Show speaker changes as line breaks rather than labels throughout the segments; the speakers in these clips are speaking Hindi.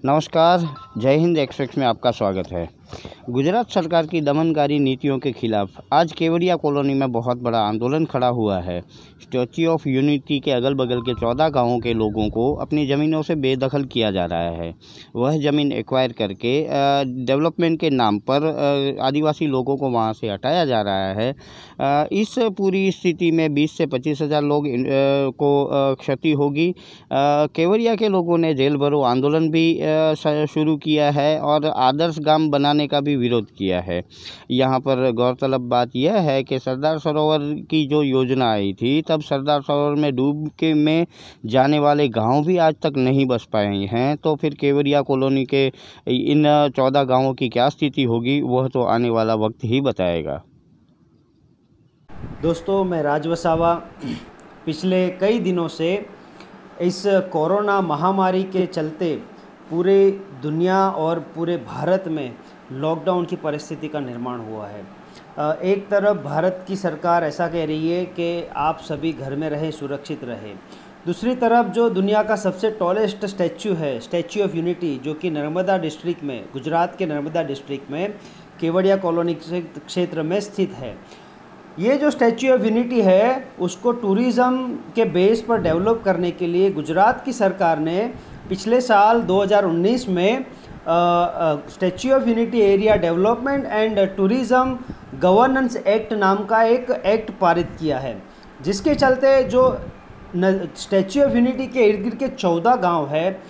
नमस्कार, जय हिंद एक्सप्रेस में आपका स्वागत है। गुजरात सरकार की दमनकारी नीतियों के खिलाफ आज केवड़िया कॉलोनी में बहुत बड़ा आंदोलन खड़ा हुआ है। स्टैच्यू ऑफ यूनिटी के अगल बगल के 14 गांवों के लोगों को अपनी ज़मीनों से बेदखल किया जा रहा है। वह ज़मीन एक्वायर करके डेवलपमेंट के नाम पर आदिवासी लोगों को वहां से हटाया जा रहा है। इस पूरी स्थिति में 20 से 25 हज़ार लोग को क्षति होगी। केवड़िया के लोगों ने जेल भरो आंदोलन भी शुरू किया है और आदर्श गांव बनाने का भी विरोध किया है। यहाँ पर गौरतलब बात यह है कि सरदार सरोवर की जो योजना आई थी, तब सरदार सरोवर में डूब के में जाने वाले गांव भी आज तक नहीं बस पाए हैं। तो फिर केवड़िया कॉलोनी के इन 14 गांवों की क्या स्थिति होगी, वह तो आने वाला वक्त ही बताएगा।
दोस्तों, मैं राज वसावा पिछले कई दिनों से इस कोरोना महामारी के चलते पूरे दुनिया और पूरे भारत में लॉकडाउन की परिस्थिति का निर्माण हुआ है। एक तरफ भारत की सरकार ऐसा कह रही है कि आप सभी घर में रहें, सुरक्षित रहें। दूसरी तरफ जो दुनिया का सबसे टॉलेस्ट स्टैच्यू है, स्टैच्यू ऑफ यूनिटी, जो कि नर्मदा डिस्ट्रिक्ट में, गुजरात के नर्मदा डिस्ट्रिक्ट में केवड़िया कॉलोनी क्षेत्र में स्थित है। ये जो स्टैच्यू ऑफ यूनिटी है, उसको टूरिज़्म के बेस पर डेवलप करने के लिए गुजरात की सरकार ने पिछले साल 2019 में statue of unity area development and tourism governance act नाम का एक एक्ट पारित किया है, जिसके चलते जो स्टैच्यू ऑफ यूनिटी के इर्द गिर्द के 14 गांव है,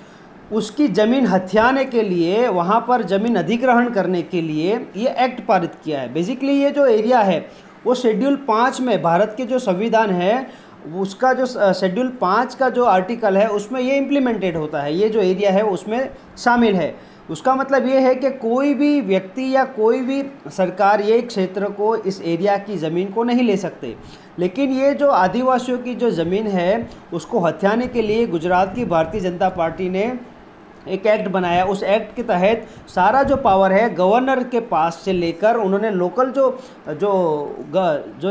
उसकी ज़मीन हथियाने के लिए, वहां पर ज़मीन अधिग्रहण करने के लिए ये एक्ट पारित किया है। बेसिकली ये जो एरिया है वो शेड्यूल 5 में, भारत के जो संविधान है उसका जो शेड्यूल 5 का जो आर्टिकल है उसमें ये इम्प्लीमेंटेड होता है। ये जो एरिया है उसमें शामिल है। उसका मतलब ये है कि कोई भी व्यक्ति या कोई भी सरकार ये क्षेत्र को, इस एरिया की ज़मीन को नहीं ले सकते। लेकिन ये जो आदिवासियों की जो ज़मीन है उसको हथियाने के लिए गुजरात की भारतीय जनता पार्टी ने एक एक्ट बनाया। उस एक्ट के तहत सारा जो पावर है गवर्नर के पास से लेकर उन्होंने लोकल जो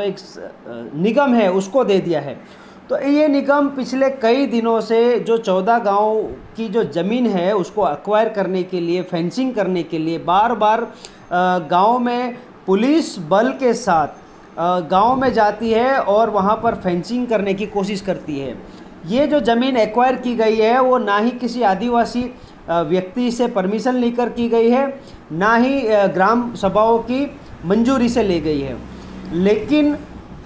एक निगम है उसको दे दिया है। तो ये निगम पिछले कई दिनों से जो 14 गांव की जो ज़मीन है उसको एक्वायर करने के लिए, फेंसिंग करने के लिए बार बार गांव में पुलिस बल के साथ गांव में जाती है और वहां पर फेंसिंग करने की कोशिश करती है। ये जो ज़मीन एक्वायर की गई है वो ना ही किसी आदिवासी व्यक्ति से परमिशन लेकर की गई है, ना ही ग्राम सभाओं की मंजूरी से ली गई है। लेकिन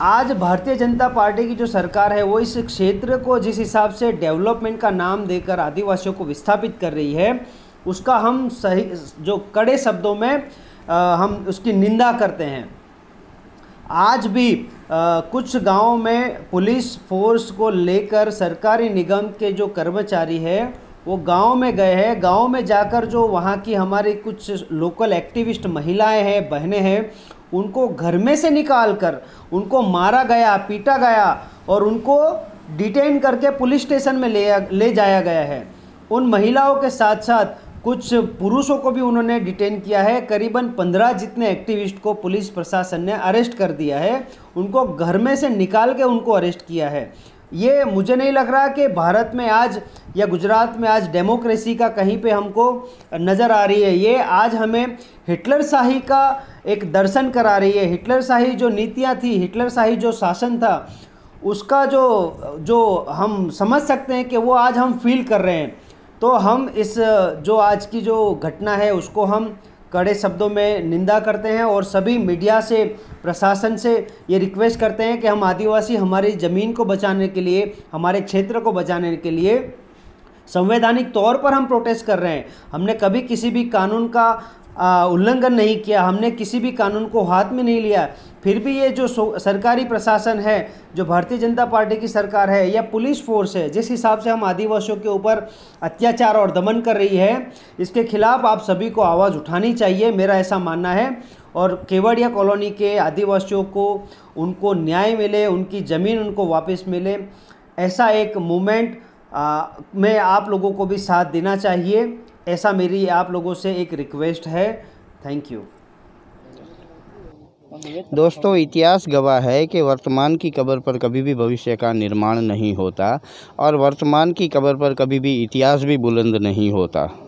आज भारतीय जनता पार्टी की जो सरकार है वो इस क्षेत्र को जिस हिसाब से डेवलपमेंट का नाम देकर आदिवासियों को विस्थापित कर रही है, उसका हम सही जो कड़े शब्दों में हम उसकी निंदा करते हैं। आज भी कुछ गांवों में पुलिस फोर्स को लेकर सरकारी निगम के जो कर्मचारी है वो गांव में गए हैं। गांव में जाकर जो वहां की हमारी कुछ लोकल एक्टिविस्ट महिलाएं हैं, बहनें हैं, उनको घर में से निकालकर उनको मारा गया, पीटा गया और उनको डिटेन करके पुलिस स्टेशन में ले जाया गया है। उन महिलाओं के साथ साथ कुछ पुरुषों को भी उन्होंने डिटेन किया है। करीबन 15 जितने एक्टिविस्ट को पुलिस प्रशासन ने अरेस्ट कर दिया है। उनको घर में से निकाल के उनको अरेस्ट किया है। ये मुझे नहीं लग रहा कि भारत में आज या गुजरात में आज डेमोक्रेसी का कहीं पे हमको नज़र आ रही है। ये आज हमें हिटलर शाही का एक दर्शन करा रही है। हिटलर शाही जो नीतियाँ थी, हिटलर शाही जो शासन था, उसका जो हम समझ सकते हैं कि वो आज हम फील कर रहे हैं। तो हम इस जो आज की जो घटना है उसको हम कड़े शब्दों में निंदा करते हैं और सभी मीडिया से, प्रशासन से ये रिक्वेस्ट करते हैं कि हम आदिवासी हमारी ज़मीन को बचाने के लिए, हमारे क्षेत्र को बचाने के लिए संवैधानिक तौर पर हम प्रोटेस्ट कर रहे हैं। हमने कभी किसी भी कानून का उल्लंघन नहीं किया, हमने किसी भी कानून को हाथ में नहीं लिया। फिर भी ये जो सरकारी प्रशासन है, जो भारतीय जनता पार्टी की सरकार है या पुलिस फोर्स है, जिस हिसाब से हम आदिवासियों के ऊपर अत्याचार और दमन कर रही है, इसके खिलाफ आप सभी को आवाज़ उठानी चाहिए, मेरा ऐसा मानना है। और केवड़िया कॉलोनी के आदिवासियों को उनको न्याय मिले, उनकी ज़मीन उनको वापस मिले, ऐसा एक मूवमेंट में आप लोगों को भी साथ देना चाहिए। ऐसा मेरी आप लोगों से एक रिक्वेस्ट है। Thank you.
दोस्तों, इतिहास गवाह है कि वर्तमान की कब्र पर कभी भी भविष्य का निर्माण नहीं होता और वर्तमान की कब्र पर कभी भी इतिहास भी बुलंद नहीं होता।